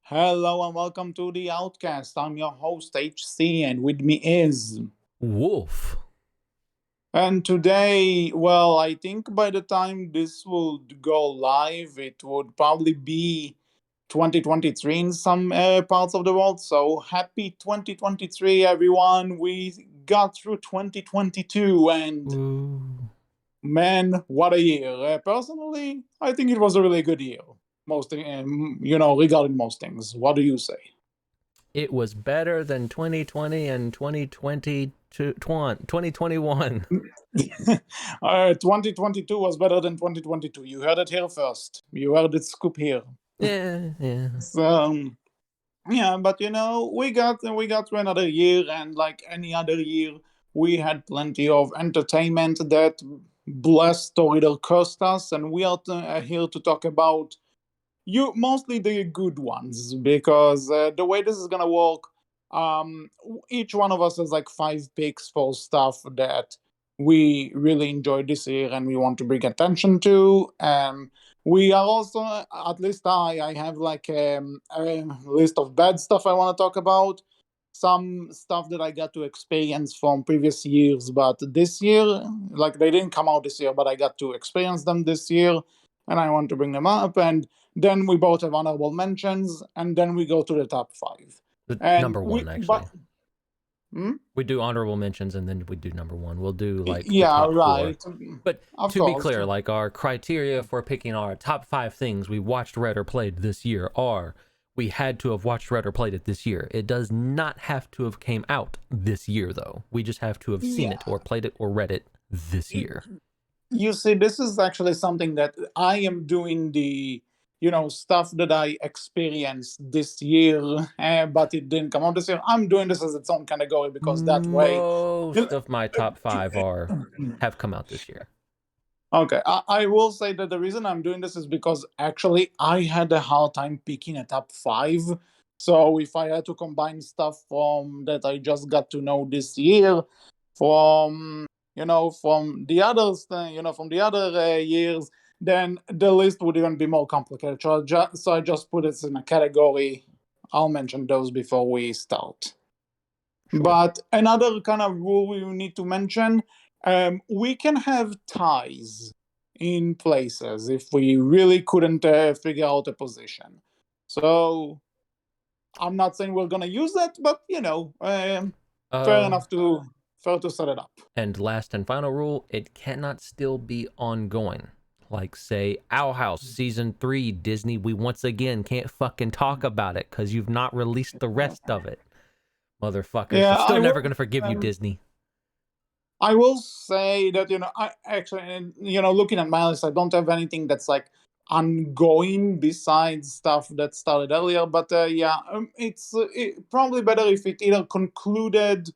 Hello and welcome to the Outcast. I'm your host HC, and with me is. Wolf. And today, well, I think by the time this would go live, it would probably be 2023 in some parts of the world. So happy 2023, everyone. We got through 2022, and Ooh. man, what a year. Personally, I think it was a really good year. Regarding most things. What do you say? It was better than 2020 and 2021. 2022 was better than 2022. You heard it here first. You heard it scoop here. Yeah. So, yeah, but we got through another year, and like any other year, we had plenty of entertainment that blessed or either cursed us, and we are here to talk about you mostly the good ones because the way this is gonna work, each one of us has like 5 picks for stuff that we really enjoyed this year and we want to bring attention to. We are also, at least I have like a list of bad stuff I want to talk about. Some stuff that I got to experience from previous years, but this year, like they didn't come out this year, but I got to experience them this year, and I want to bring them up. And then we both have honorable mentions, and then we go to the top 5. The And number one, actually. but hmm? We do honorable mentions and then we do number one. We'll do like the Yeah, top 4. right. But Of to be course. clear, like our criteria for picking our top 5 things we watched, read, or played this year are we had to have watched, read, or played it this year. It does not have to have came out this year, though. We just have to have seen it or played it or read it this year. You see, this is actually something that I am doing the stuff that I experienced this year, but it didn't come out this year. I'm doing this as its own category because that way. Most of my top 5 have come out this year. Okay, I will say that the reason I'm doing this is because actually I had a hard time picking a top 5. So if I had to combine stuff from that I just got to know this year, from from the others, from the other years, then the list would even be more complicated. So I just put it in a category. I'll mention those before we start. Sure. But another kind of rule we need to mention, we can have ties in places if we really couldn't figure out a position. So I'm not saying we're going to use that, but fair enough to set it up. And last and final rule, it cannot still be ongoing. Like, say, Owl House Season 3, Disney, we once again can't fucking talk about it because you've not released the rest of it. Motherfuckers, Yeah, I'm still never going to forgive you, Disney. I will say that, I actually, looking at my list, I don't have anything that's like ongoing besides stuff that started earlier. But it's probably better if it either concluded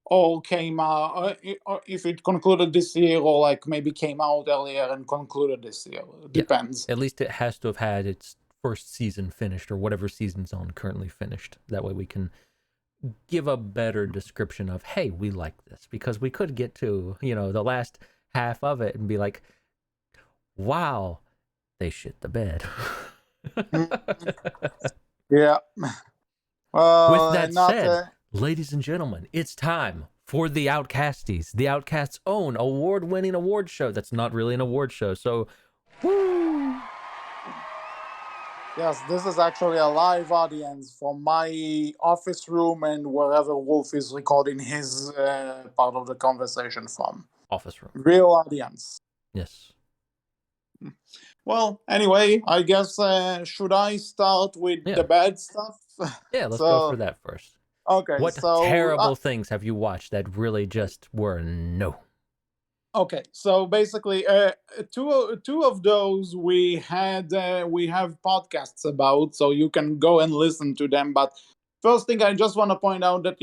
or came out, or if it concluded this year or like maybe came out earlier and concluded this year. It depends. At least it has to have had its first season finished or whatever season's on currently finished. That way we can give a better description of, hey, we like this, because we could get to the last half of it and be like, wow, they shit the bed. Yeah. With that said, ladies and gentlemen, it's time for the Outcasties, the Outcasts' own award-winning award show. That's not really an award show, so woo! Yes, this is actually a live audience from my office room and wherever Wolf is recording his part of the conversation from. Office room. Real audience. Yes. Well, anyway, I guess, should I start with the bad stuff? Yeah, let's go for that first. Okay, what terrible things have you watched that really just were no? Okay, so basically, two of those we have podcasts about, so you can go and listen to them. But first thing, I just want to point out that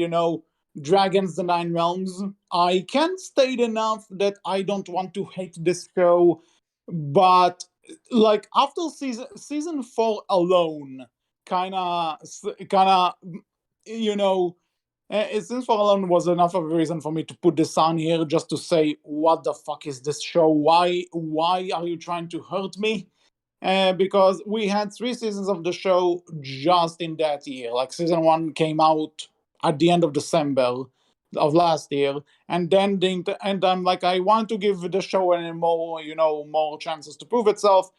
Dragons: The Nine Realms. I can't state enough that I don't want to hate this show, but like after season 4 alone, kind of Since for alone was enough of a reason for me to put this on here, just to say, what the fuck is this show? Why are you trying to hurt me? because we had 3 seasons of the show just in that year. Like season one came out at the end of December of last year, and then and I'm like, I want to give the show any more, more chances to prove itself.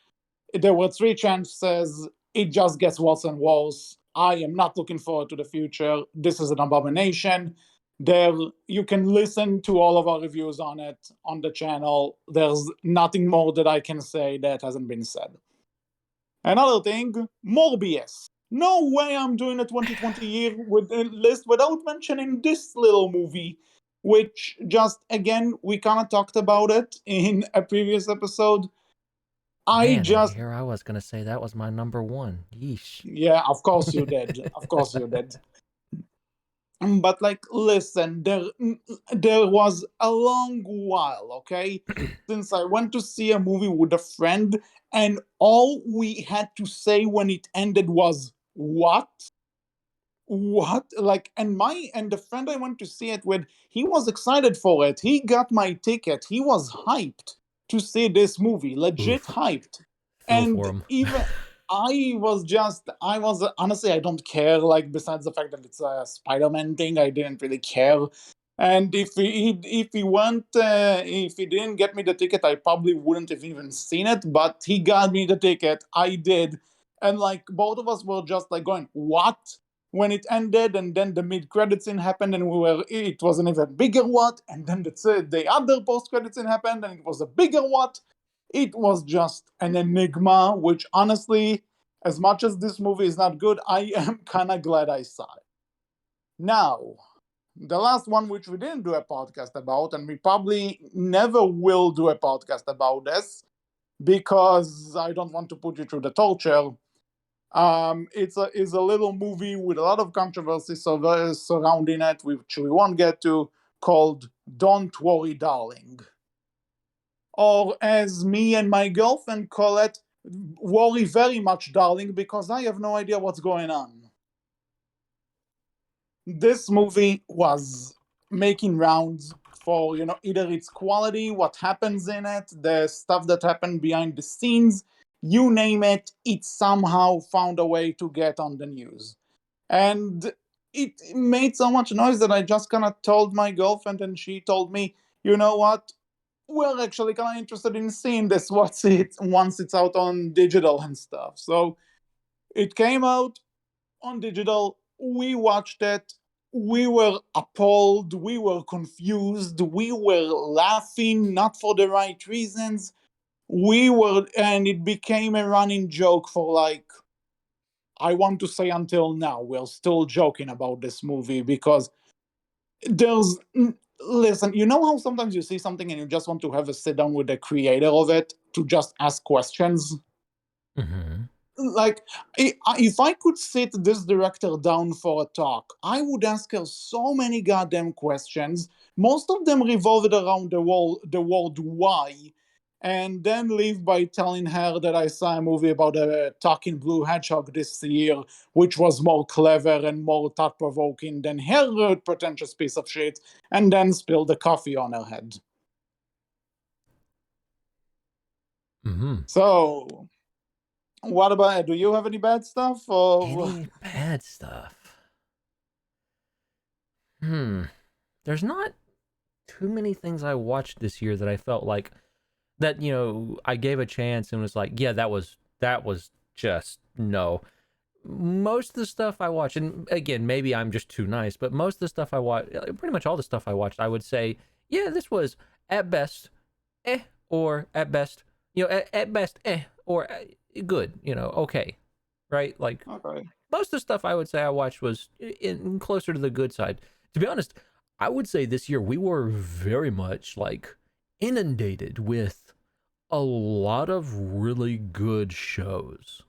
There were 3 chances. It just gets worse and worse. I am not looking forward to the future. This is an abomination. There, you can listen to all of our reviews on it on the channel. There's nothing more that I can say that hasn't been said. Another thing, Morbius. No way I'm doing a 2020 year with a list without mentioning this little movie, which just again we kind of talked about it in a previous episode. I Man, and just here I was gonna say that was my number one. Yeesh. Yeah, of course you did. Of course you did. But like, listen, there was a long while, okay, since I went to see a movie with a friend, and all we had to say when it ended was "What? What?" Like, and the friend I went to see it with, he was excited for it. He got my ticket. He was hyped to see this movie, legit Oof. hyped. Feel And for him. even I was honestly, I don't care. Like, besides the fact that it's a Spider-Man thing, I didn't really care. And if he didn't get me the ticket, I probably wouldn't have even seen it. But he got me the ticket. I did, and like both of us were just like going, "What?" when it ended, and then the mid-credits scene happened, and it was an even bigger what, and then the other post-credits scene happened, and it was a bigger what. It was just an enigma, which honestly, as much as this movie is not good, I am kind of glad I saw it. Now, the last one, which we didn't do a podcast about, and we probably never will do a podcast about this, because I don't want to put you through the torture. It's a little movie with a lot of controversy surrounding it, which we won't get to, called "Don't Worry, Darling," or as me and my girlfriend call it, "Worry very much, darling, because I have no idea what's going on." This movie was making rounds for, either its quality, what happens in it, the stuff that happened behind the scenes, you name it, it somehow found a way to get on the news. And it made so much noise that I just kind of told my girlfriend, and she told me, "You know what, we're actually kind of interested in seeing this once it's out on digital and stuff." So it came out on digital. We watched it. We were appalled. We were confused. We were laughing, not for the right reasons. And it became a running joke for, like, I want to say until now. We're still joking about this movie because there's. Listen, you know how sometimes you see something and you just want to have a sit down with the creator of it to just ask questions? Mm-hmm. Like, if I could sit this director down for a talk, I would ask her so many goddamn questions. Most of them revolved around the word why, and then leave by telling her that I saw a movie about a talking blue hedgehog this year, which was more clever and more thought provoking than her pretentious piece of shit, and then spill the coffee on her head. Mm-hmm. So, what about? Do you have any bad stuff? Or Any bad stuff? There's not too many things I watched this year that I felt like that, I gave a chance and was like, yeah, that was just no. Most of the stuff I watched, and again, maybe I'm just too nice, but most of the stuff I watched, pretty much all the stuff I watched, I would say, yeah, this was at best, or at best, at best, or good, okay, right? Like, okay. most of the stuff I would say I watched was closer to the good side. To be honest, I would say this year we were very much like inundated with a lot of really good shows,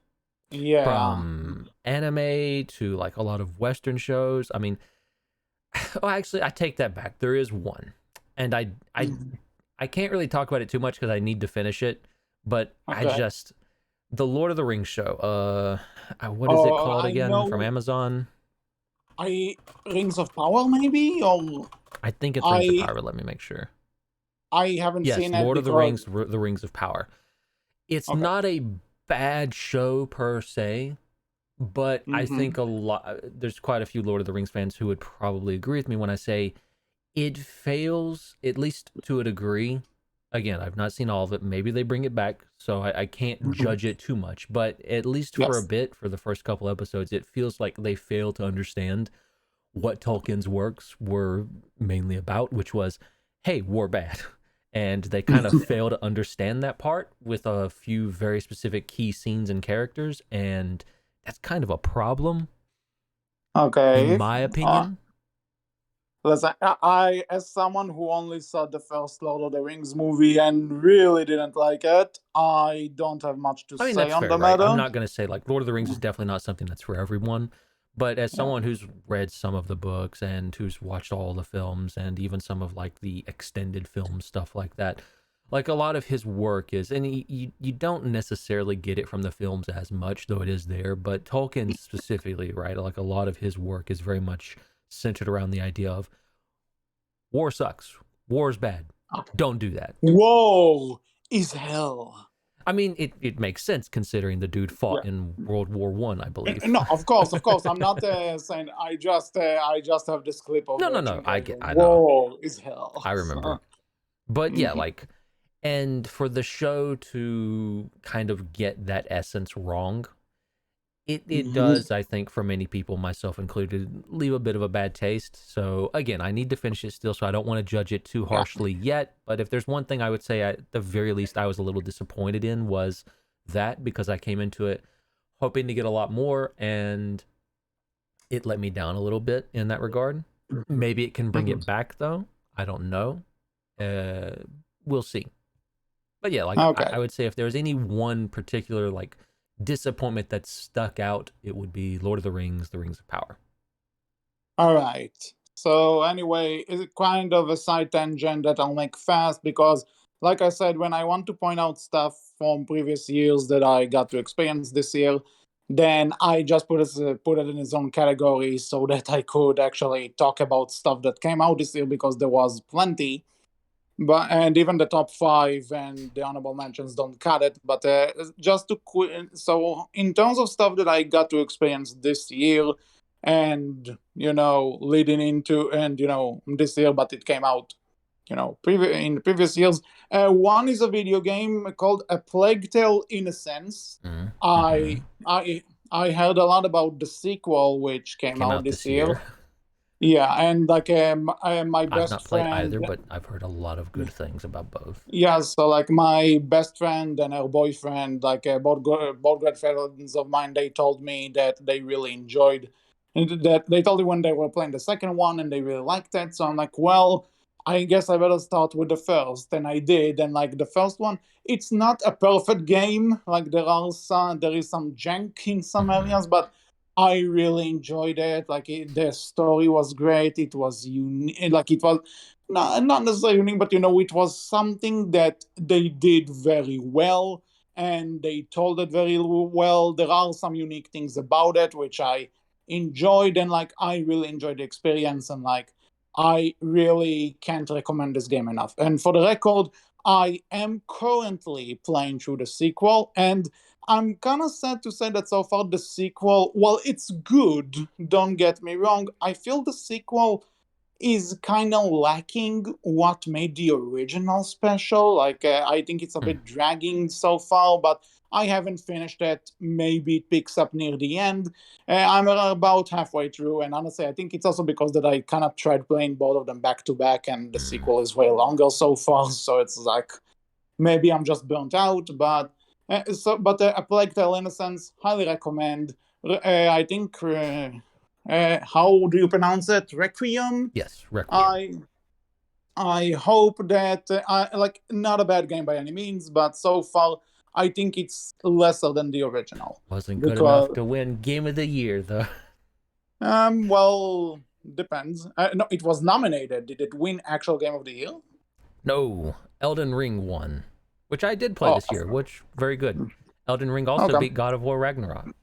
Yeah. from anime to like a lot of Western shows. I mean, oh, actually, I take that back. There is one, and I can't really talk about it too much because I need to finish it. But I Okay. just the Lord of the Rings show. What is it Oh, called I again? From know. Amazon. I Rings of Power, maybe, or I think it's Rings of I Power. But let me make sure. I haven't Yes, seen it Lord of the because Rings, the Rings of Power. It's okay. not a bad show per se, but I think there's quite a few Lord of the Rings fans who would probably agree with me when I say it fails, at least to a degree. Again, I've not seen all of it. Maybe they bring it back, so I can't judge it too much. But at least for a Yes. bit, for the first couple episodes, it feels like they fail to understand what Tolkien's works were mainly about, which was, hey, war bad. And they kind of fail to understand that part with a few very specific key scenes and characters, and that's kind of a problem, in Okay. my opinion. Listen, as someone who only saw the first Lord of the Rings movie and really didn't like it, I don't have much to I mean, say that's on fair, the right? I'm matter. not going to say, like, Lord of the Rings is definitely not something that's for everyone. But as Yeah. someone who's read some of the books and who's watched all the films and even some of, like, the extended film stuff like that, like, a lot of his work is, and you don't necessarily get it from the films as much, though it is there, but Tolkien specifically, right? Like, a lot of his work is very much centered around the idea of war sucks, war's bad, don't do that. War is hell. I mean, it makes sense considering the dude fought Yeah. in World War One, I believe. No, of course, of course. I'm not saying. I just have this clip of No, Jim going, I know, "War is hell." I remember. So, But yeah, like, and for the show to kind of get that essence wrong, it does, I think, for many people, myself included, leave a bit of a bad taste. So again, I need to finish it still, so I don't want to judge it too yeah. harshly yet. But if there's one thing I would say, at the very least, I was a little disappointed in was that, because I came into it hoping to get a lot more, and it let me down a little bit in that regard. Maybe it can bring it back, though. I don't know. We'll see. But yeah, like, I Okay. would say if there's any one particular, like, disappointment that stuck out, it would be Lord of the Rings of Power. All right. So anyway, it's kind of a side tangent that I'll make fast because, like I said, when I want to point out stuff from previous years that I got to experience this year, then I just put it in its own category so that I could actually talk about stuff that came out this year because there was plenty. But and even the top five and the honorable mentions don't cut it. But just to so in terms of stuff that I got to experience this year, and leading into and this year, but it came out in the previous years. One is a video game called A Plague Tale: Innocence. Mm-hmm. I heard a lot about the sequel which It came came out out this this year. year. Yeah, and like my I've best not played friend. either, but I've heard a lot of good things about both. Yeah, so like my best friend and her boyfriend, like both great friends of mine, they told me that they really enjoyed that. They told me when they were playing the second one and they really liked it. So I'm like, well, I guess I better start with the first, and I did. And like the first one, it's not a perfect game. Like there is some jank in some Mm-hmm. areas, but I really enjoyed it. Like the story was great. It was unique. Like it was not necessarily unique, but it was something that they did very well, and they told it very well. There are some unique things about it which I enjoyed, and like I really enjoyed the experience, and like I really can't recommend this game enough. And for the record, I am currently playing through the sequel, and I'm kind of sad to say that so far the sequel, well, it's good, don't get me wrong. I feel the sequel is kind of lacking what made the original special. Like, I think it's a Hmm. bit dragging so far, but I haven't finished it. Maybe it picks up near the end. I'm about halfway through, and honestly, I think it's also because that I kind of tried playing both of them back to back, and the Mm. sequel is way longer so far. So it's like maybe I'm just burnt out. But A Plague Tale: Innocence, highly recommend. I think. How do you pronounce it? Requiem. Yes, Requiem. I I hope that like not a bad game by any means, but so far I think it's lesser than the original Wasn't good enough because to win Game of the Year, though. well, depends. No, it was nominated. Did it win actual game of the year? No, Elden Ring won, which I did play Oh, this year, which very good. Elden Ring also okay. beat God of War Ragnarok.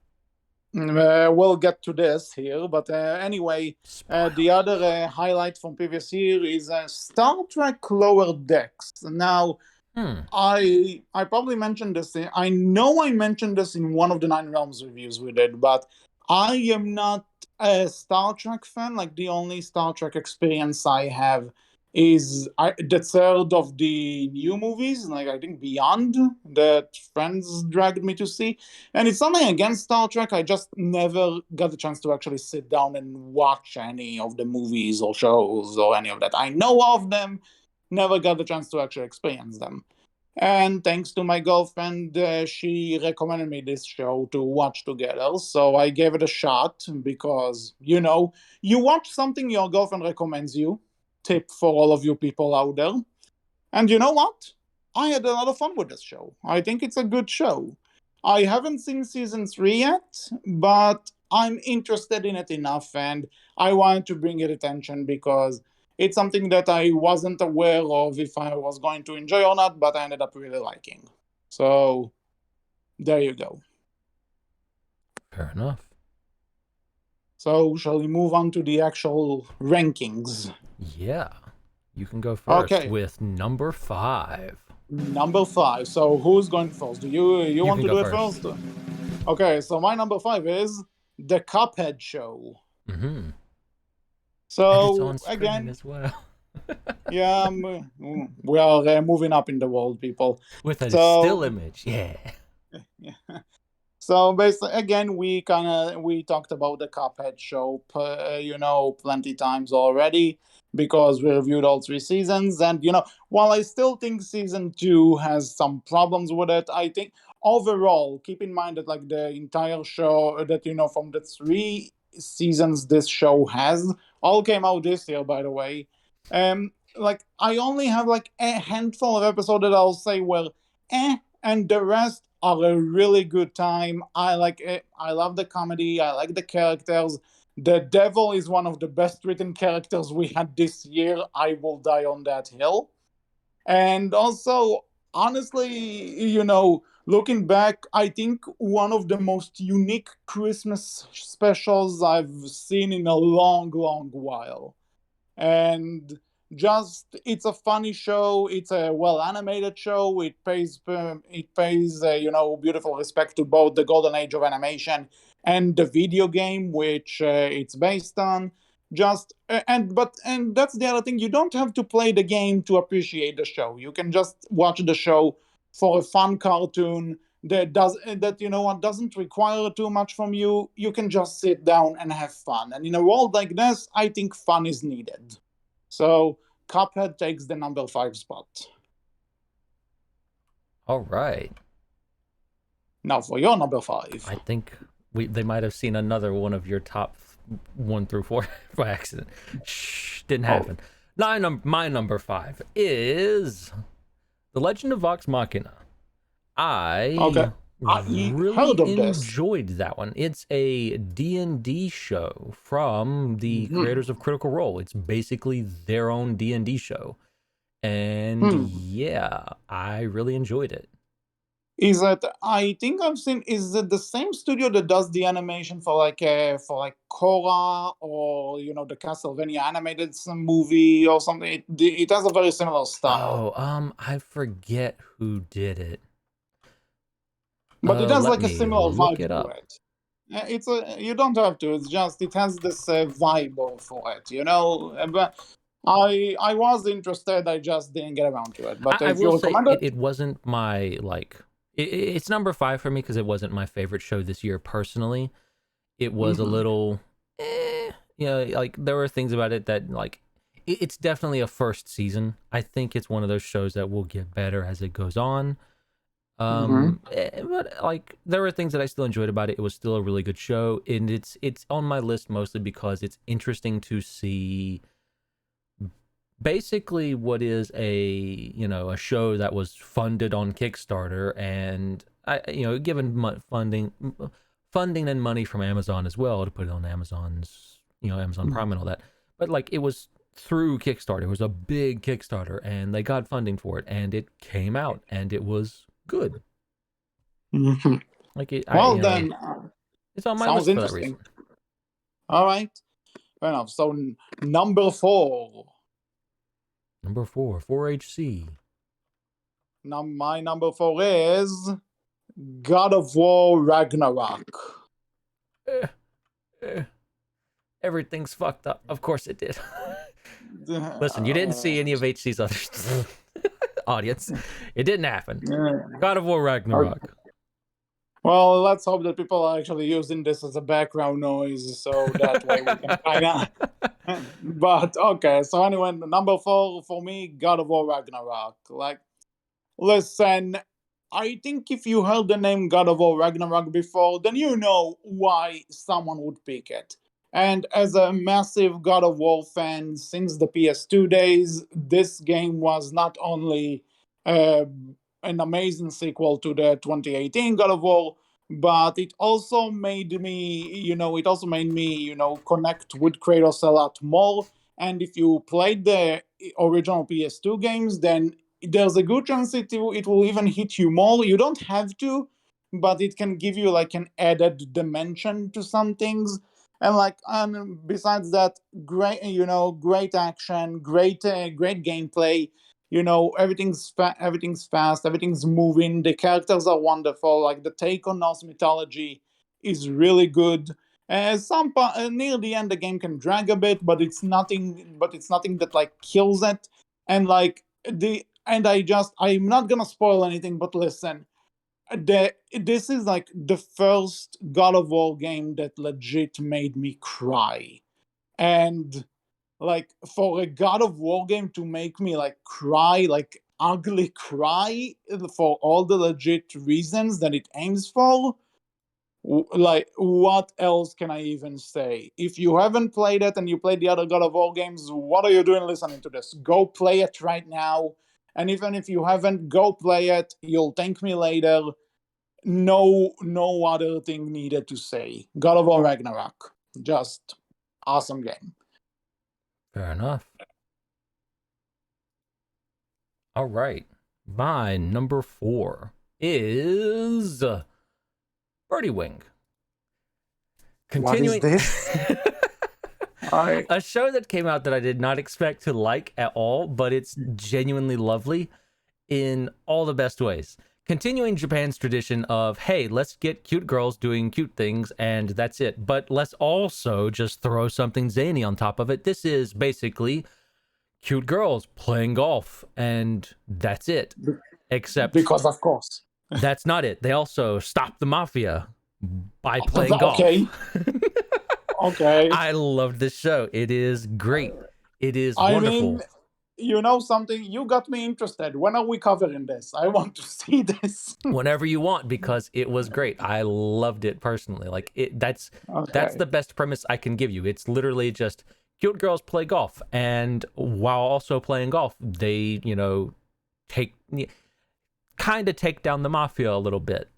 We'll get to this here, but anyway, the Spoilers. other highlight from previous year is Star Trek Lower Decks. Now, I probably mentioned this. I know I mentioned this in one of the Nine Realms reviews we did, but I am not a Star Trek fan. Like the only Star Trek experience I have is the third of the new movies, like I think Beyond, that friends dragged me to see. And it's something against Star Trek. I just never got the chance to actually sit down and watch any of the movies or shows or any of that. I know of them, never got the chance to actually experience them. And thanks to my girlfriend, she recommended me this show to watch together. So I gave it a shot because, you watch something your girlfriend recommends you. Tip for all of you people out there. And you know what? I had a lot of fun with this show. I think it's a good show. I haven't seen season 3 yet, but I'm interested in it enough and I wanted to bring it attention because it's something that I wasn't aware of if I was going to enjoy or not, but I ended up really liking. So there you go. Fair enough. So shall we move on to the actual rankings? Yeah. You can go first Okay, with number 5. number 5. So who's going first? Do you You want can to go do it first. first? Okay, so my number 5 is The Cuphead Show. Mm-hmm. And it's on So streaming again, as well. yeah, we are moving up in the world, people. With a still So image. Yeah. yeah. So basically, again, we talked about the Cuphead show, plenty times already because we reviewed all 3 seasons. And while I still think season 2 has some problems with it, I think overall, keep in mind that like the entire show that from the 3 seasons this show has all came out this year, by the way. Like I only have like a handful of episodes that I'll say and the rest are a really good time. I like it. I love the comedy. I like the characters. The devil is one of the best written characters we had this year. I will die on that hill. And also, honestly, looking back, I think one of the most unique Christmas specials I've seen in a long, long while. And just it's a funny show, it's a well animated show, it pays beautiful respect to both the golden age of animation and the video game which it's based on. Just and that's the other thing, you don't have to play the game to appreciate the show. You can just watch the show for a fun cartoon that what doesn't require too much from you. You can just sit down and have fun, and in a world like this I think fun is needed. So Cuphead takes the number 5 spot. All right. Now for your number 5. I think they might have seen another one of your top 1 through 4 by accident. Shh, didn't happen. My number 5 is The Legend of Vox Machina. Okay. I I really heard of this. enjoyed that one. It's a D&D show from the creators of Critical Role. It's basically their own D&D show. And yeah, I really enjoyed it. Is that I think I've seen, is it the same studio that does the animation for like Korra, or the Castlevania animated some movie or something? It has a very similar style. I forget who did it. But it has Let like a me similar look vibe it to up. it. It's a you don't have to. It's just it has this vibe for it. But I was interested. I just didn't get around to it. But I if you will say recommend it, it wasn't my it's number 5 for me because it wasn't my favorite show this year personally. It was a little like there were things about it that like it's definitely a first season. I think it's one of those shows that will get better as it goes on. But like there were things that I still enjoyed about it. It was still a really good show, and it's on my list mostly because it's interesting to see basically what is a show that was funded on Kickstarter, and given funding and money from Amazon as well to put it on Amazon's Amazon Prime and all that. But like it was through Kickstarter. It was a big Kickstarter, and they got funding for it, and it came out, and it was good. Like then it's on my sounds list for that interesting. reason. All right, fair enough. So number 4. Number 4, 4HC. My number 4 is God of War Ragnarok. Eh, eh, everything's fucked up. Of course it did. Listen, you didn't see any of HC's other audience. It didn't happen. God of War Ragnarok. Well, let's hope that people are actually using this as a background noise, so that way we can kind of. But okay, so anyway, number 4 for me, God of War Ragnarok. Like, listen, I think if you heard the name God of War Ragnarok before, then you know why someone would pick it. And as a massive God of War fan since the PS2 days, this game was not only uh, an amazing sequel to the 2018 God of War, but it also made me, connect with Kratos a lot more. And if you played the original PS2 games, then there's a good chance it will even hit you more. You don't have to, but it can give you like an added dimension to some things. And besides that, great action, great gameplay. Everything's fast, everything's moving. The characters are wonderful. Like the take on Norse mythology is really good. Near the end, the game can drag a bit, but it's nothing. But it's nothing that like kills it. And like the and I'm not gonna spoil anything, but listen, this is like the first God of War game that legit made me cry. And like for a God of War game to make me like cry, like ugly cry for all the legit reasons that it aims for, like what else can I even say? If you haven't played it and you played the other God of War games, what are you doing listening to this? Go play it right now. And even if you haven't, go play it. You'll thank me later. No other thing needed to say. God of War Ragnarok, just awesome game. Fair enough. All right. My number 4 is Birdie Wing. Continuing. What is this? A show that came out that I did not expect to like at all, but it's genuinely lovely in all the best ways. Continuing Japan's tradition of, hey, let's get cute girls doing cute things and that's it. But let's also just throw something zany on top of it. This is basically cute girls playing golf and that's it. Except because of course. That's not it. They also stop the mafia by playing golf. Okay. Okay. I loved this show. It is great. It is wonderful. mean, you know something? You got me interested. When are we covering this? I want to see this. Whenever you want, because it was great. I loved it personally. Like that's the best premise I can give you. It's literally just cute girls play golf, and while also playing golf, they take down the mafia a little bit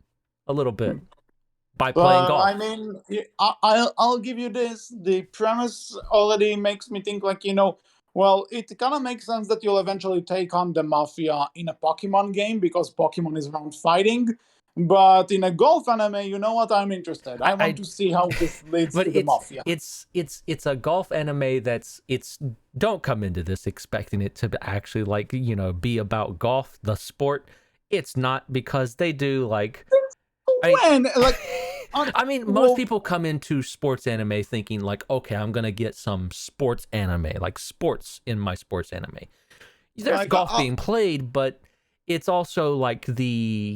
by playing golf. I mean, I'll give you this. The premise already makes me think like, well, it kind of makes sense that you'll eventually take on the mafia in a Pokemon game because Pokemon is around fighting. But in a golf anime, you know what? I'm interested. I want to see how this leads to the mafia. It's a golf anime don't come into this expecting it to actually be about golf, the sport. It's not, because they do most people come into sports anime thinking like, okay, I'm gonna get some sports anime, like sports in my sports anime. There's golf being played, but it's also like the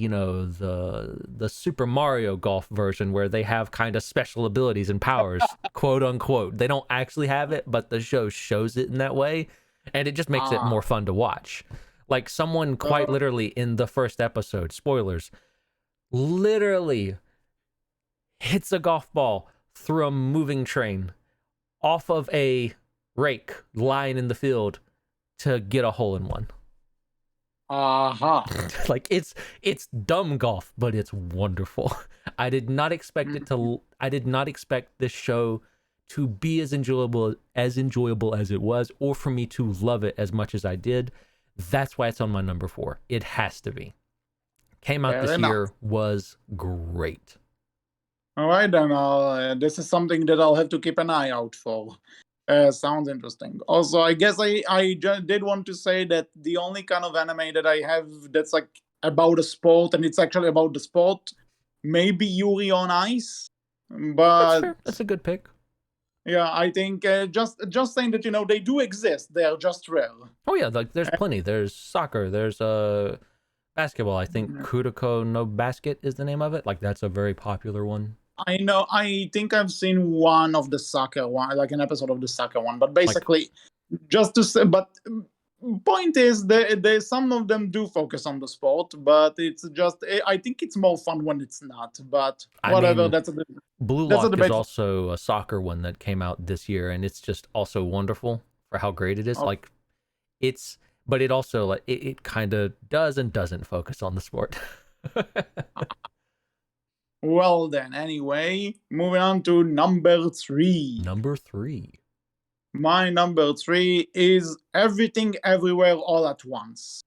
Super Mario Golf version where they have kind of special abilities and powers, quote unquote. They don't actually have it, but the show shows it in that way, and it just makes it more fun to watch. Like someone quite literally in the first episode, spoilers, literally hits a golf ball through a moving train off of a rake lying in the field to get a hole in one. Like it's dumb golf, but it's wonderful. I did not expect this show to be as enjoyable as it was, or for me to love it as much as I did. That's why it's on my number 4. It has to be. Came out this year, was great. All right, then. This is something that I'll have to keep an eye out for. Sounds interesting. Also, I guess did want to say that the only kind of anime that I have that's like about a sport, and it's actually about the sport, maybe Yuri on Ice. That's But fair. That's a good pick. yeah, I think just saying that they do exist. They are just rare. Oh yeah, like there's plenty. There's soccer. There's basketball. I think Kuroko no Basket is the name of it. Like that's a very popular one. I know. I think I've seen one of the soccer one, like an episode of the soccer one. But basically, just to say, but point is, some of them do focus on the sport, but it's just I think it's more fun when it's not. But whatever, I mean, Blue that's a Lock is debate. also a soccer one that came out this year, and it's just also wonderful for how great it is. Oh, Like it's, but it also like it kind of does and doesn't focus on the sport. well then, anyway, moving on to number 3. Number 3. My number 3 is Everything Everywhere All at Once.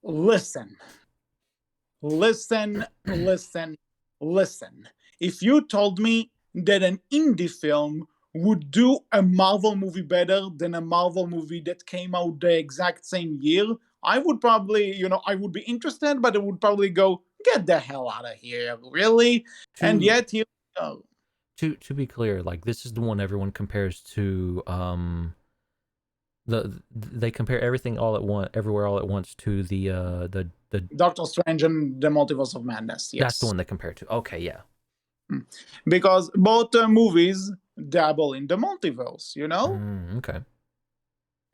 Listen, listen, listen, listen. If you told me that an indie film would do a Marvel movie better than a Marvel movie that came out the exact same year, I would probably, I would be interested, but I would probably go, get the hell out of here, really? And yet, here we go. To be clear, like this is the one everyone compares to they compare everything all at once, everywhere all at once to the Doctor Strange and the Multiverse of Madness. Yes, that's the one they compare to. Okay, yeah. Because both movies dabble in the multiverse, Okay.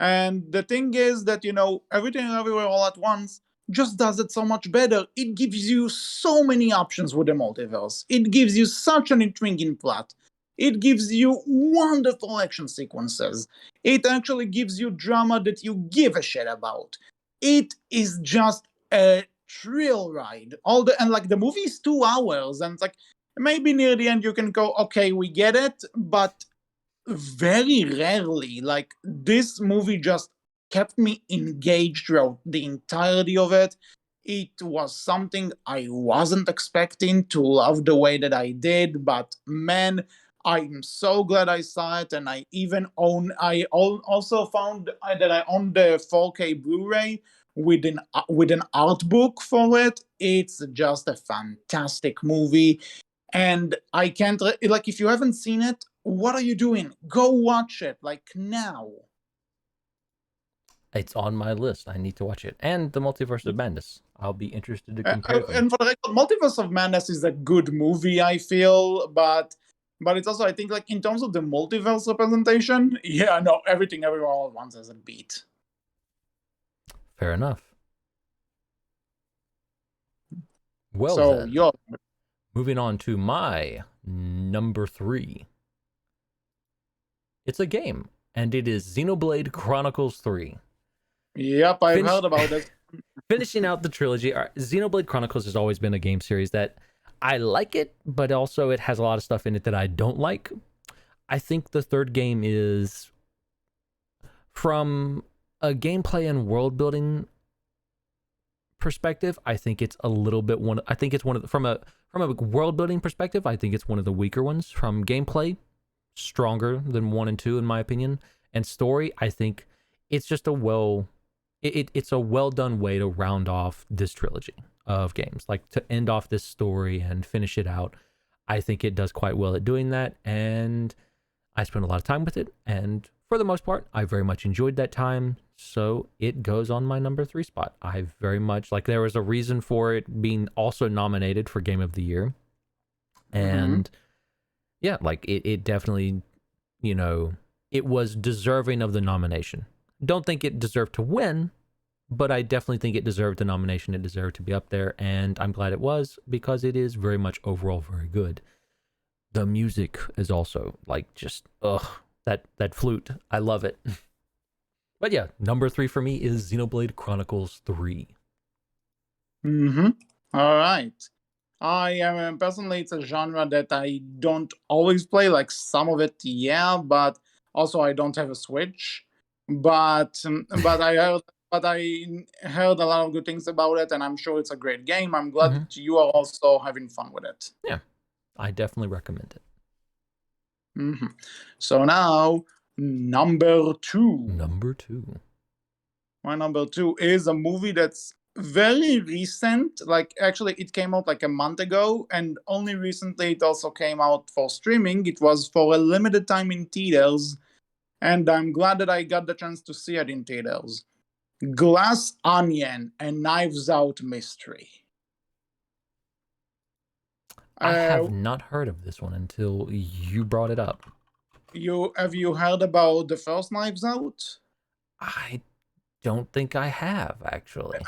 And the thing is that, Everything Everywhere All at Once just does it so much better. It gives you so many options with the multiverse. It gives you such an intriguing plot. It gives you wonderful action sequences. It actually gives you drama that you give a shit about. It is just a thrill ride. And like the movie is 2 hours, and it's like maybe near the end you can go, okay, we get it, but very rarely, like this movie just kept me engaged throughout the entirety of it. It was something I wasn't expecting to love the way that I did, but man, I'm so glad I saw it. And I also found that I own the 4K Blu-ray with an art book for it. It's just a fantastic movie. And I can't, like, if you haven't seen it, what are you doing? Go watch it, like, now. It's on my list. I need to watch it. And the Multiverse of Madness. I'll be interested to compare them. And for the record, Multiverse of Madness is a good movie, I feel, but it's also, I think, like, in terms of the multiverse representation, yeah, no, Everything Everywhere All at Once has a beat. Fair enough. Well, so then. you're Moving on to my number 3. It's a game, and it is Xenoblade Chronicles 3. Yep, I've heard about it. Finishing out the trilogy, Xenoblade Chronicles has always been a game series that I like it, but also it has a lot of stuff in it that I don't like. I think the third game is, from a gameplay and world building perspective, I think it's a little bit from a world building perspective, I think it's one of the weaker ones. From gameplay, stronger than 1 and 2 in my opinion, and story, I think it's just it's a well done way to round off this trilogy of games, like to end off this story and finish it out. I think it does quite well at doing that, and I spent a lot of time with it, and for the most part, I very much enjoyed that time, so it goes on my number 3 spot. I very much, like, there was a reason for it being also nominated for Game of the Year, and yeah, like, it definitely, it was deserving of the nomination. Don't think it deserved to win, but I definitely think it deserved the nomination. It deserved to be up there, and I'm glad it was, because it is very much overall very good. The music is also, like, just, that flute. I love it. But yeah, number 3 for me is Xenoblade Chronicles 3. All right. I am personally, it's a genre that I don't always play. Like some of it, yeah, but also I don't have a Switch. But I heard a lot of good things about it, and I'm sure it's a great game. I'm glad that you are also having fun with it. Yeah, I definitely recommend it. Mhm. So now, number two. Number two. My number two is a movie that's very recent. Like, actually, it came out like a month ago, and only recently it also came out for streaming. It was for a limited time in theaters, and I'm glad that I got the chance to see it in theaters. Glass Onion, a Knives Out mystery. I Uh, have not heard of this one until you brought it up. you heard about the first Knives Out? I don't think I have, actually.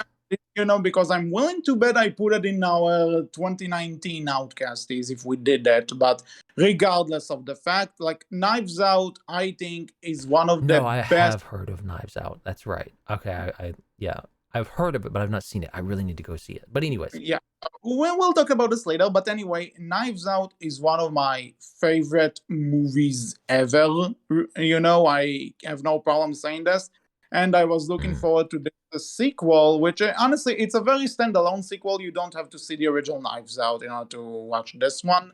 Because I'm willing to bet I put it in our 2019 Outcasties if we did that. But regardless of the fact, like Knives Out, I think is one of the No, I best. have heard of Knives Out. That's right. Okay, yeah, I've heard of it, but I've not seen it. I really need to go see it. But anyways, Yeah, we'll talk about this later. But anyway, Knives Out is one of my favorite movies ever. I have no problem saying this. And I was looking forward to the sequel, which honestly, it's a very standalone sequel. You don't have to see the original Knives Out in order to watch this one.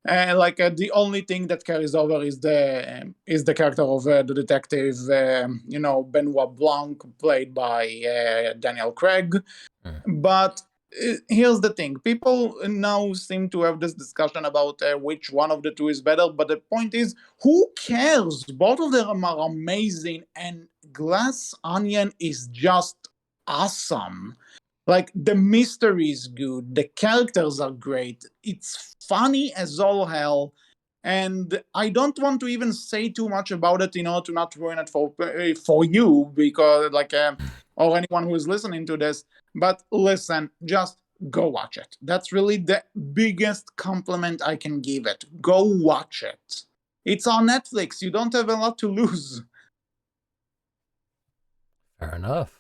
The only thing that carries over is the character of the detective, Benoit Blanc, played by Daniel Craig. mm, But here's the thing: people now seem to have this discussion about which one of the two is better. But the point is, who cares? Both of them are amazing, and Glass Onion is just awesome. Like the mystery is good, the characters are great, it's funny as all hell, and I don't want to even say too much about it in order to not ruin it for you, because or anyone who is listening to this. But listen, just go watch it. That's really the biggest compliment I can give it. Go watch it. It's on Netflix. You don't have a lot to lose. fair enough.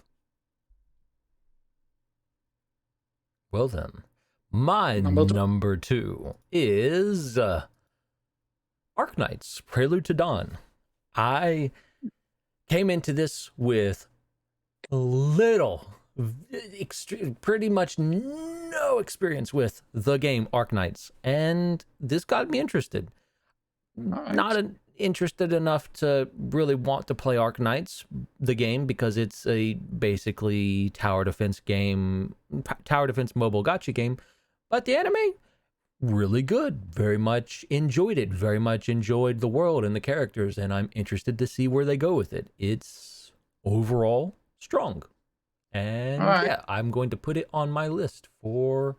Well then, my Number two. number two is Arknights: Prelude to Dawn. I came into this with little, pretty much no experience with the game Arknights, and this got me interested. All right. Not interested enough to really want to play Arknights, the game, because it's a basically tower defense mobile gotcha game. But the anime, really good. Very much enjoyed it. Very much enjoyed the world and the characters, and I'm interested to see where they go with it. It's overall strong. All And right. yeah, I'm going to put it on my list for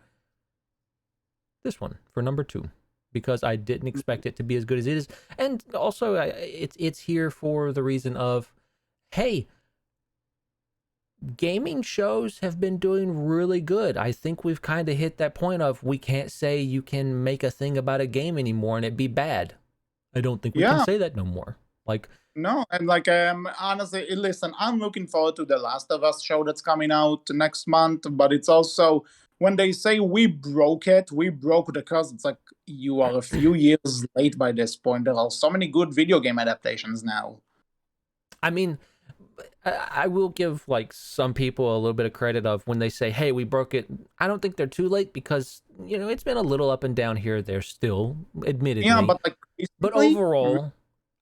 this one, for number two, because I didn't expect it to be as good as it is. And also, it's here for the reason of, hey, gaming shows have been doing really good. I think we've kind of hit that point of we can't say you can make a thing about a game anymore and it be bad. I don't think we can Yeah. say that no more. Like, No, and honestly, listen, I'm looking forward to the Last of Us show that's coming out next month. But it's also when they say we broke it, we broke the curse. It's like you are a few years late by this point. There are so many good video game adaptations now. I mean, I will give like some people a little bit of credit of when they say, "Hey, we broke it." I don't think they're too late because it's been a little up and down here. There still, Yeah, admittedly, but like but recently, overall,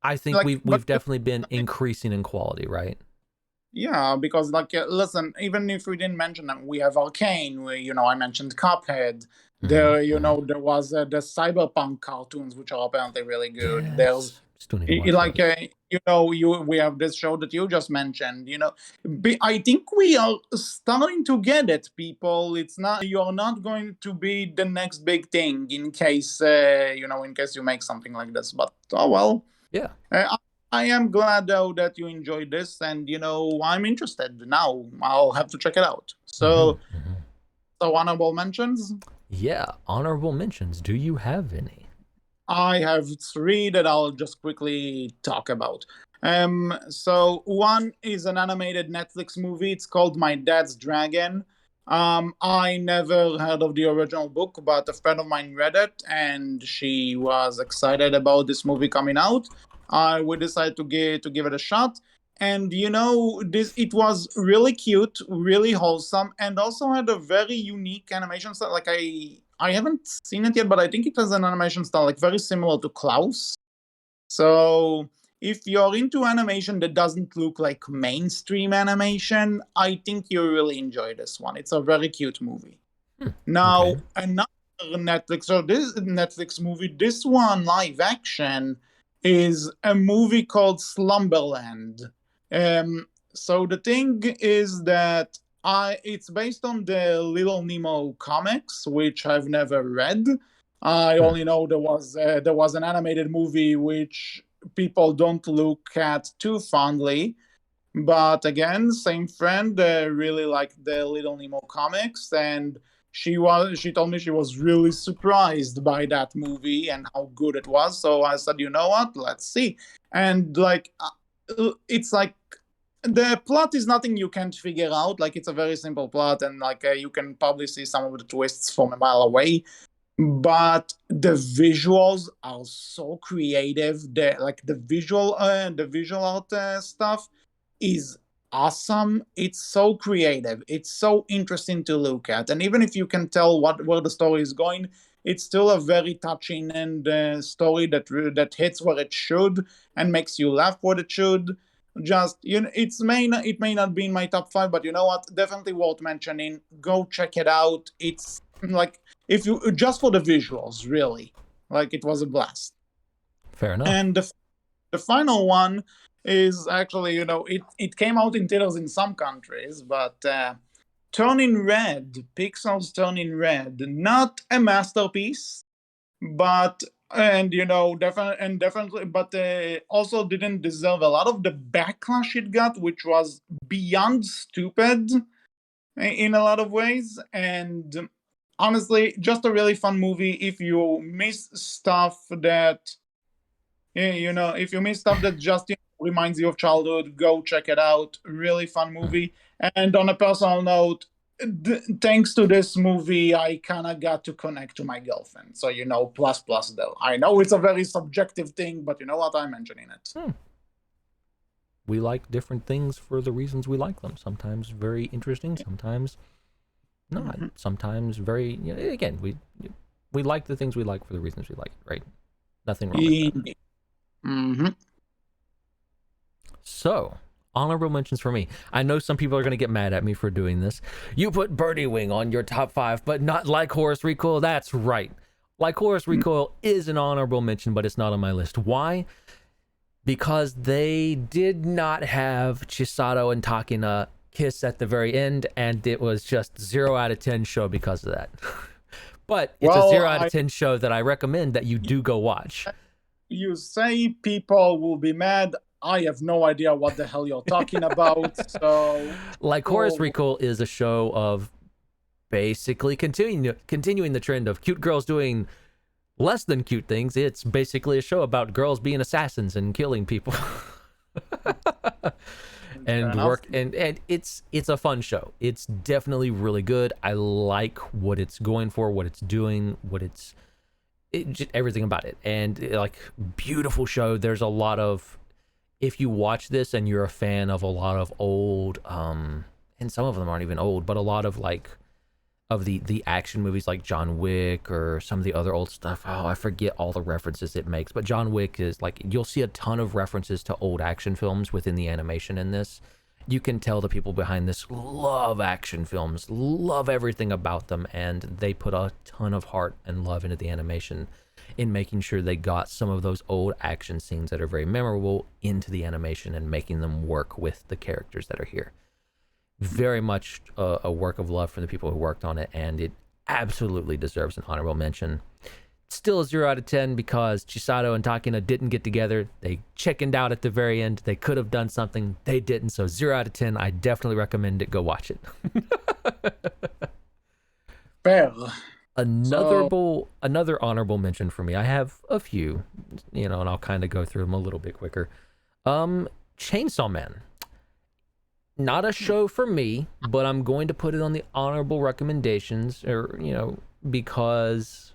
I think like, but we've definitely been increasing in quality, right? yeah, because listen, even if we didn't mention them, we have Arcane. I mentioned Cuphead. Mm-hmm, mm-hmm. There was the Cyberpunk cartoons, which are apparently really good. There's Yes, still need to watch those. we have this show that you just mentioned. I think we are starting to get it, people. It's not you're not going to be the next big thing in case in case you make something like this. But oh well. Yeah. I am glad though that you enjoyed this, and I'm interested now. I'll have to check it out. Mm-hmm, So, mm-hmm. honorable mentions. Yeah. Honorable mentions. Do you have any? I have three that I'll just quickly talk about. So one is an animated Netflix movie. It's called My Dad's Dragon. I never heard of the original book, but a friend of mine read it, and she was excited about this movie coming out. We decided to give it a shot, and this it was really cute, really wholesome, and also had a very unique animation style. Like I haven't seen it yet, but I think it has an animation style like very similar to Klaus. So if you're into animation that doesn't look like mainstream animation, I think you'll really enjoy this one. It's a very cute movie. Now, Okay. another Netflix movie, this one live action, is a movie called Slumberland. So the thing is that it's based on the Little Nemo comics, which I've never read. I Hmm. only know there was an animated movie which people don't look at too fondly. But again, same friend really liked the Little Nemo comics, and she told me she was really surprised by that movie and how good it was. So I said, you know what, let's see. And like, it's like the plot is nothing you can't figure out. Like it's a very simple plot, and like you can probably see some of the twists from a mile away. But the visuals are so creative. The visual art stuff is awesome. It's so creative. It's so interesting to look at. And even if you can tell where the story is going, it's still a very touching and story that hits where it should and makes you laugh what it should. Just it may not be in my top five, but you know what? Definitely worth mentioning. Go check it out. It's like if you just for the visuals, really, like it was a blast. Fair enough. And the final one is actually, it came out in theaters in some countries, but Turning Red, Pixar's Turning Red, not a masterpiece, but definitely, but also didn't deserve a lot of the backlash it got, which was beyond stupid in a lot of ways. And honestly, just a really fun movie. If you miss stuff that if you miss stuff that just reminds you of childhood, go check it out. Really fun Hmm. movie. And on a personal note, thanks to this movie, I kind of got to connect to my girlfriend. So plus plus though. I know it's a very subjective thing, but you know what? I'm mentioning it. Hmm. We like different things for the reasons we like them. Sometimes very interesting, sometimes not. Mm-hmm. Sometimes very, again, we like the things we like for the reasons we like it, right? Nothing wrong with that. Mm-hmm. So, honorable mentions for me. I know some people are going to get mad at me for doing this. You put Birdie Wing on your top 5, but not Like Horus Recoil. That's right. Like Horus Recoil is an honorable mention, but it's not on my list. Why? Because they did not have Chisato and Takina kiss at the very end, and it was just 0 out of 10 show because of that. But it's a Well, 0 out of 10 show that I recommend that you do go watch. you say people will be mad. I have no idea what the hell you're talking about. So, Like Horus Recoil is a show of basically continuing the trend of cute girls doing less than cute things. It's basically a show about girls being assassins and killing people. And work and it's a fun show. It's definitely really good. I like what it's going for, what it's doing, just everything about it. And like beautiful show. There's a lot of, if you watch this and you're a fan of a lot of old and some of them aren't even old, but a lot of like of the action movies like John Wick or some of the other old stuff. Oh, I forget all the references it makes, but John Wick is like, you'll see a ton of references to old action films within the animation in this. You can tell the people behind this love action films, love everything about them, and they put a ton of heart and love into the animation in making sure they got some of those old action scenes that are very memorable into the animation and making them work with the characters that are here. Very much a work of love for the people who worked on it, and it absolutely deserves an honorable mention. Still a 0 out of 10 because Chisato and Takina didn't get together. They chickened out at the very end. They could have done something. They didn't. So 0 out of 10. I definitely recommend it. Go watch it. fair. Another So, honorable mention for me. I have a few, and I'll kind of go through them a little bit quicker. Chainsaw Man. Not a show for me, but I'm going to put it on the honorable recommendations, or because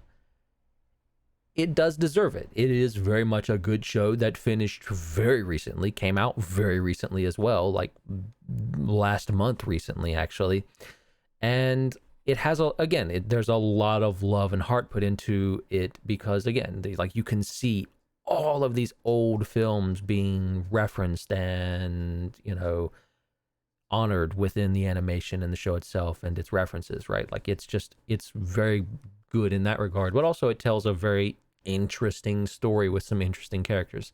it does deserve it. It is very much a good show that finished very recently, came out very recently as well, like last month recently actually. And it has there's a lot of love and heart put into it because again, you can see all of these old films being referenced and, honored within the animation and the show itself and its references, right? Like it's very good in that regard, but also it tells a very interesting story with some interesting characters.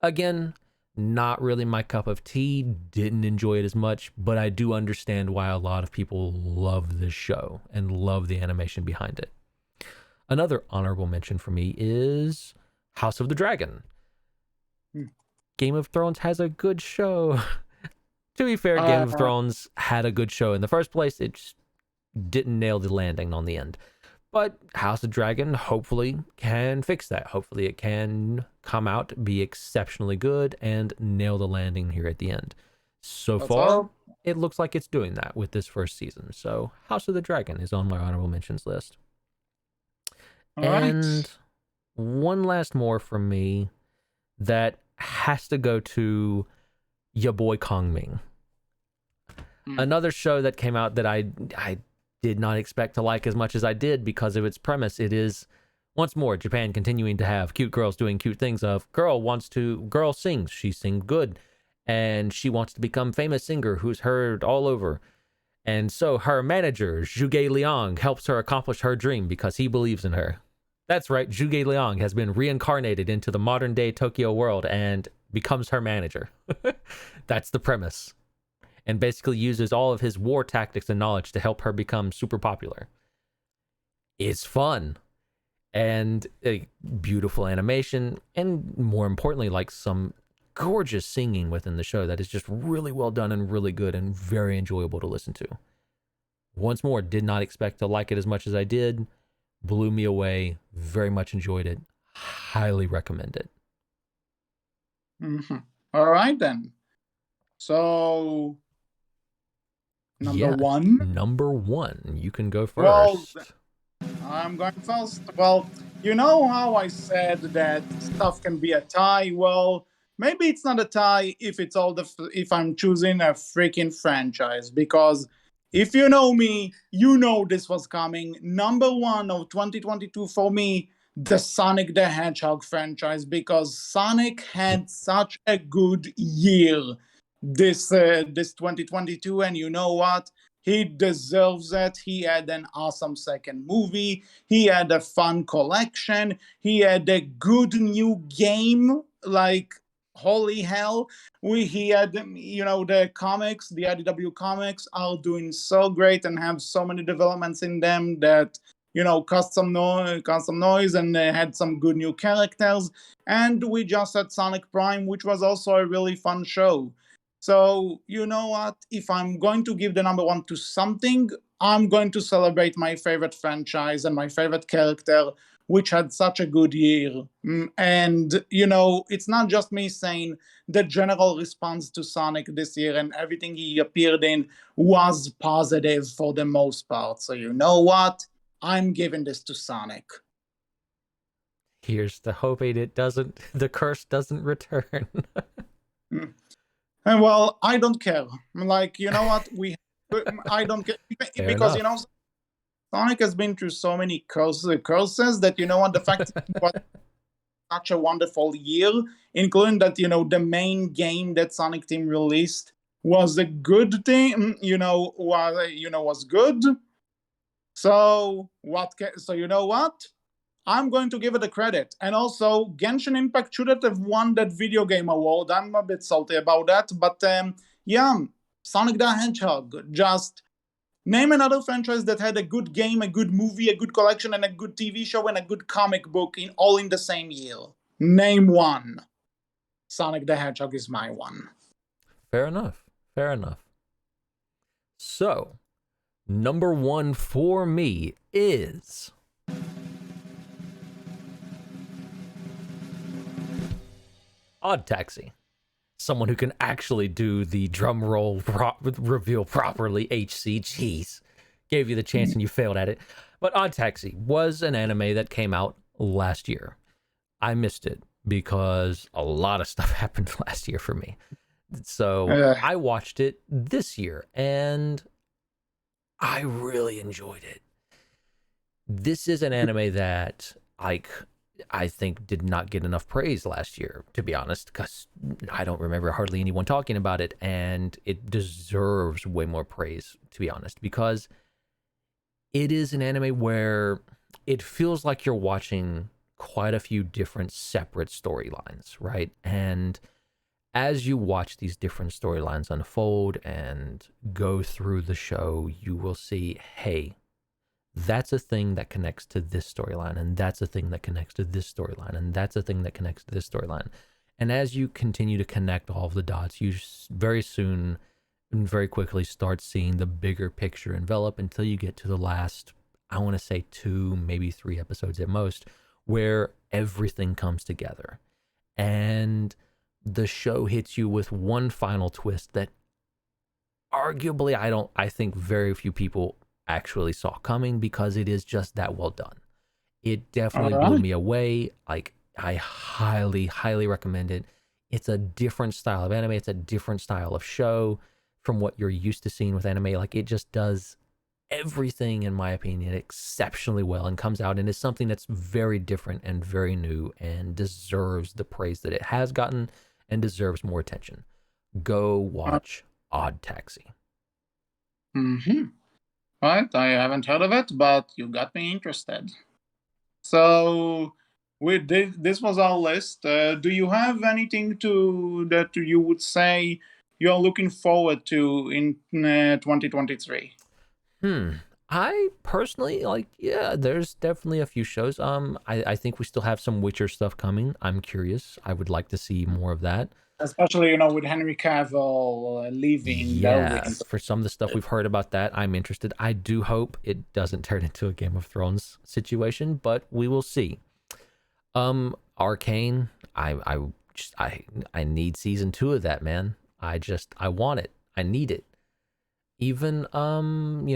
Again, not really my cup of tea, didn't enjoy it as much, but I do understand why a lot of people love this show and love the animation behind it. Another honorable mention for me is House of the Dragon. Game of Thrones has a good show. To be fair, Game of Thrones had a good show in the first place. It just didn't nail the landing on the end. But House of Dragon hopefully can fix that. Hopefully it can come out, be exceptionally good, and nail the landing here at the end. So far, it looks like it's doing that with this first season. So House of the Dragon is on my honorable mentions list. And one last more from me that has to go to your boy Kong Ming. Another show that came out that I did not expect to like as much as I did because of its premise. It is, once more, Japan continuing to have cute girls doing cute things of girl sings, she sings good, and she wants to become famous singer who's heard all over. And so her manager, Zhuge Liang, helps her accomplish her dream because he believes in her. That's right, Zhuge Liang has been reincarnated into the modern day Tokyo world and becomes her manager. That's the premise. And basically uses all of his war tactics and knowledge to help her become super popular. It's fun. And a beautiful animation. And more importantly, like some gorgeous singing within the show that is just really well done and really good and very enjoyable to listen to. Once more, did not expect to like it as much as I did. Blew me away. Very much enjoyed it. Highly recommend it. All right, then. So... Number one. You can go first. Well, I'm going first. Well, you know how I said that stuff can be a tie? Well, maybe it's not a tie if it's if I'm choosing a freaking franchise, because if you know me, you know this was coming. Number one of 2022 for me, the Sonic the Hedgehog franchise, because Sonic had such a good year this 2022, and you know what, he deserves it. He had an awesome second movie, he had a fun collection, he had a good new game, like holy hell. He had, the comics, the IDW comics are doing so great and have so many developments in them that caused some noise, and they had some good new characters. And we just had Sonic Prime, which was also a really fun show. So, you know what? If I'm going to give the number one to something, I'm going to celebrate my favorite franchise and my favorite character, which had such a good year. And, it's not just me saying the general response to Sonic this year and everything he appeared in was positive for the most part. So, you know what? I'm giving this to Sonic. Here's the hoping the curse doesn't return. Well, I don't care. Like, you know what? I don't care because Sonic has been through so many curses that the fact that it was such a wonderful year, including that the main game that Sonic Team released was a good thing. Was good. So you know what? I'm going to give it a credit. And also, Genshin Impact shouldn't have won that video game award. I'm a bit salty about that. But Sonic the Hedgehog. Just name another franchise that had a good game, a good movie, a good collection, and a good TV show, and a good comic book all in the same year. Name one. Sonic the Hedgehog is my one. Fair enough. So, number one for me is... Odd Taxi. Someone who can actually do the drum roll reveal properly. HC, jeez. Gave you the chance and you failed at it. But Odd Taxi was an anime that came out last year. I missed it because a lot of stuff happened last year for me. So I watched it this year and I really enjoyed it. This is an anime that, like, I think did not get enough praise last year, to be honest, because I don't remember hardly anyone talking about it, and it deserves way more praise, to be honest, because it is an anime where it feels like you're watching quite a few different separate storylines, right? And as you watch these different storylines unfold and go through the show, you will see, hey, that's a thing that connects to this storyline, and that's a thing that connects to this storyline, and that's a thing that connects to this storyline. And as you continue to connect all of the dots, you very soon and very quickly start seeing the bigger picture envelop until you get to the last, I want to say 2, maybe 3 episodes at most, where everything comes together. And the show hits you with one final twist that arguably I think very few people actually saw coming, because it is just that well done. It All definitely blew right. me away. Like, I highly recommend it. It's a different style of anime. It's a different style of show from what you're used to seeing with anime. Like, it just does everything, in my opinion, exceptionally well, and comes out and is something that's very different and very new and deserves the praise that it has gotten and deserves more attention. Go watch Odd Taxi. Mm-hmm. Right. I haven't heard of it, but you got me interested. So, this was our list. Do you have anything to that you would say you're looking forward to in 2023? I personally like, yeah, there's definitely a few shows. I think we still have some Witcher stuff coming. I'm curious. I would like to see more of that. Especially, with Henry Cavill leaving, that'll be Yeah, interesting. for some of the stuff we've heard about that, I'm interested. I do hope it doesn't turn into a Game of Thrones situation, but we will see. Arcane, I need season 2 of that, man. I want it. I need it. Even some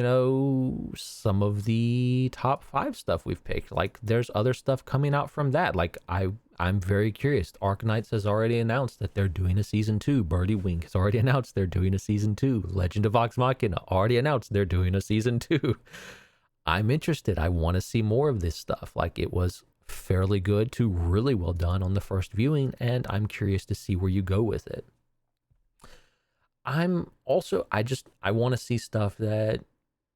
of the top 5 stuff we've picked, like there's other stuff coming out from that. Like, I'm very curious. Arknights has already announced that they're doing a season 2. Birdie Wing has already announced they're doing a season 2. Legend of Vox Machina already announced they're doing a season 2. I'm interested. I want to see more of this stuff. Like, it was fairly good to really well done on the first viewing, and I'm curious to see where you go with it. I'm also I want to see stuff that,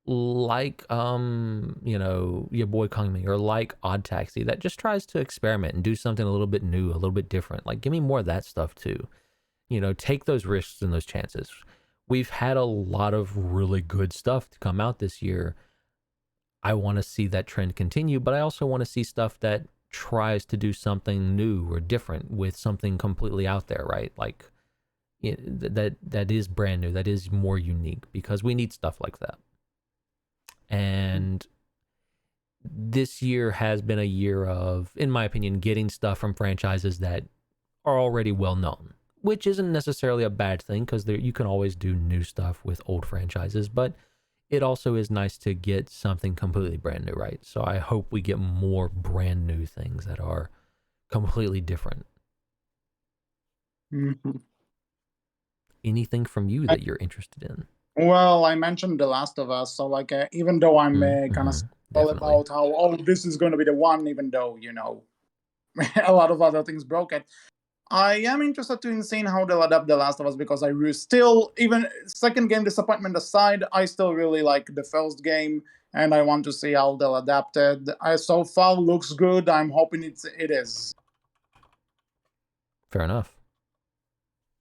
like your boy Kongming, or like Odd Taxi, that just tries to experiment and do something a little bit new, a little bit different. Like, give me more of that stuff too. Take those risks and those chances. We've had a lot of really good stuff to come out this year. I want to see that trend continue, but I also want to see stuff that tries to do something new or different with something completely out there, right? Like, that is brand new, that is more unique, because we need stuff like that. And this year has been a year of, in my opinion, getting stuff from franchises that are already well known, which isn't necessarily a bad thing, because you can always do new stuff with old franchises, but it also is nice to get something completely brand new, right? So I hope we get more brand new things that are completely different. Mhm. Anything from you that you're interested in? Well, I mentioned The Last of Us, so even though I'm kind of Mm-hmm. all Definitely. about how this is going to be the one, even though a lot of other things broke it, I am interested in seeing how they'll adapt The Last of Us, because still, even second game disappointment aside, I still really like the first game, and I want to see how they'll adapt it. So far, looks good. I'm hoping it is. Fair enough.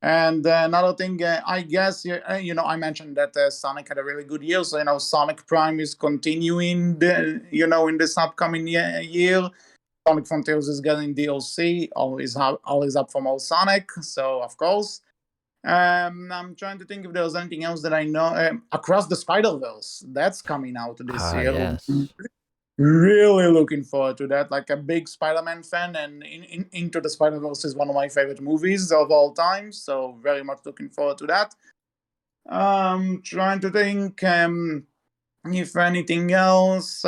And another thing, I guess, I mentioned that Sonic had a really good year. So, Sonic Prime is continuing, in this upcoming year. Sonic Frontiers is getting DLC, always up for more Sonic. So, of course. I'm trying to think if there was anything else that I know. Across the Spider-Verse, that's coming out this Ah, year. yes. Really looking forward to that. Like a big Spider-Man fan, and Into the Spider-Verse is one of my favorite movies of all time. So very much looking forward to that. Trying to think if anything else.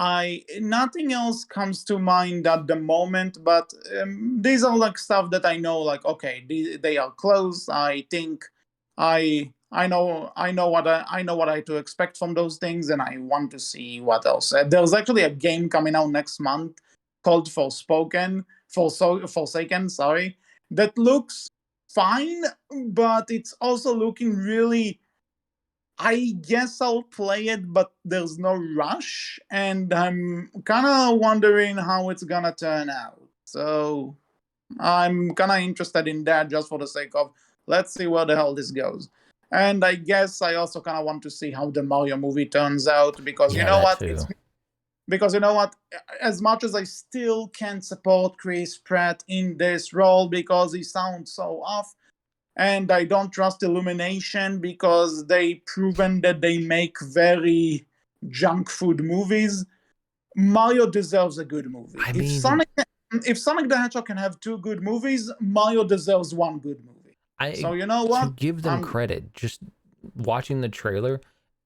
I Nothing else comes to mind at the moment, but these are like stuff that I know. Like, okay, they are close. I think I know what I to expect from those things, and I want to see what else. There's actually a game coming out next month called Forsaken, sorry, that looks fine, but it's also looking really. I guess I'll play it, but there's no rush, and I'm kind of wondering how it's gonna turn out. So I'm kind of interested in that just for the sake of let's see where the hell this goes. And I guess I also kind of want to see how the Mario movie turns out because you Yeah, know that what? too. Because you know what? As much as I still can't support Chris Pratt in this role because he sounds so off, and I don't trust Illumination because they proven that they make very junk food movies. Mario deserves a good movie. I mean, If Sonic the Hedgehog can have two good movies, Mario deserves one good movie. So you know to what? give them credit, just watching the trailer,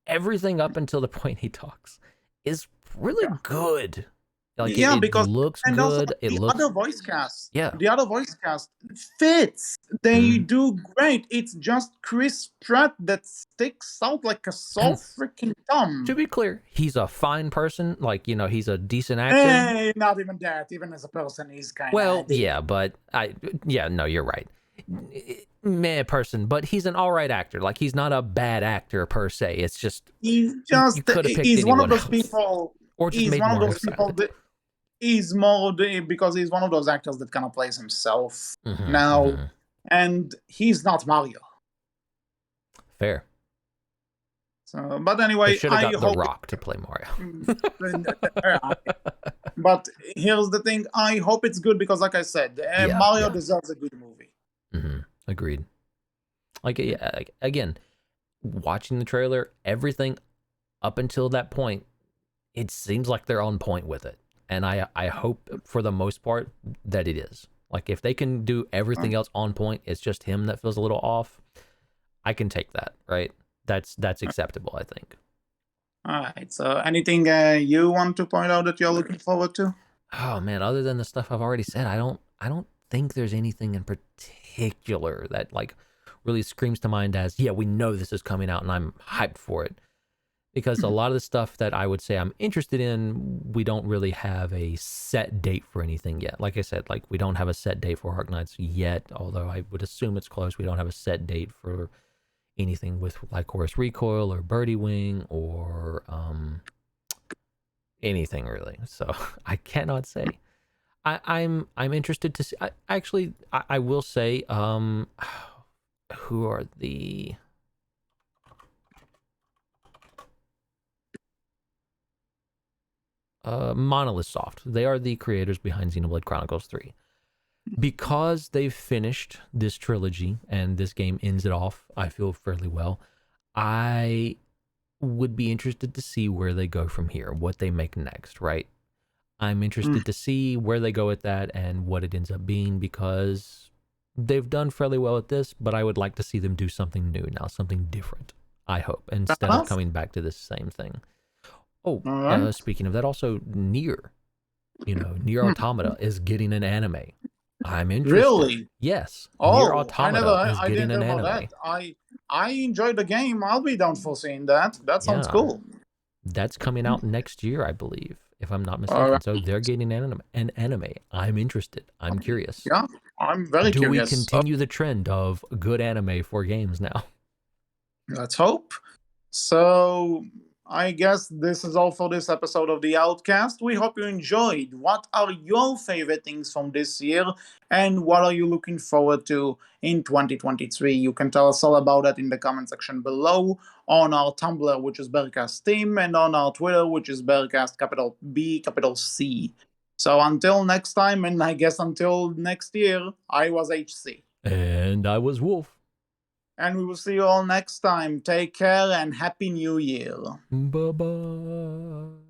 everything up until the point he talks is really good. Like Yeah, it because looks and also good. It looks the other voice cast fits. They Mhm. do great. It's just Chris Pratt that sticks out like a sore And freaking to thumb. be clear, he's a fine person. Like, he's a decent actor. Hey, not even that. Even as a person, he's kind Well, of yeah, but no, you're right. Meh person, but he's an all right actor. Like, he's not a bad actor per se. It's just you could have picked he's one of anyone those else, people. or just He's made one of Mario those people silent. that because he's one of those actors that kind of plays himself now, Mm-hmm. and he's not Mario. Fair. So, but They anyway, should have I got The hope. Rock to play Mario. But here's the thing: I hope it's good because, like I said, Mario deserves a good movie. Mm-hmm. Agreed. Like, again, watching the trailer, everything up until that point, it seems like they're on point with it. And I hope for the most part that it is. Like, if they can do everything else on point, it's just him that feels a little off, I can take that, right? That's acceptable, I think. All right. So, anything you want to point out that you're looking forward to? Oh man, other than the stuff I've already said, I don't think there's anything in particular that like really screams to mind as, yeah, we know this is coming out and I'm hyped for it. Because a lot of the stuff that I would say I'm interested in, we don't really have a set date for anything yet. Like I said, like we don't have a set date for Arknights yet, although I would assume it's close. We don't have a set date for anything with like Horus Recoil or Birdie Wing or anything really. So I cannot say. I'm interested to see. I will say, who are the Monolith Soft. They are the creators behind Xenoblade Chronicles 3. Because they've finished this trilogy and this game ends it off, I feel fairly well. I would be interested to see where they go from here, what they make next, right? I'm interested to see where they go with that and what it ends up being because they've done fairly well at this, but I would like to see them do something new now, something different, I hope, instead of coming back to this same thing. Oh, right. Speaking of that, also Nier, Nier Automata is getting an anime. I'm interested. Really? Yes, Nier Oh, Automata is I getting didn't an know about anime. that. I enjoyed the game. I'll be down for seeing that. That sounds Yeah, cool. that's coming out next year, I believe, if I'm not All mistaken. right. So they're getting an anime. I'm interested. I'm curious. Yeah, I'm very Do we curious. continue the trend of good anime for games now? Let's hope. So, I guess this is all for this episode of the Outcast. We hope you enjoyed. What are your favorite things from this year, and what are you looking forward to in 2023? You can tell us all about that in the comment section below, on our Tumblr, which is Berkcast Team, and on our Twitter, which is Berkcast, capital B, capital C. So until next time, and I guess until next year, I was HC. And I was Wolf. And we will see you all next time. Take care and Happy New Year. Bye bye.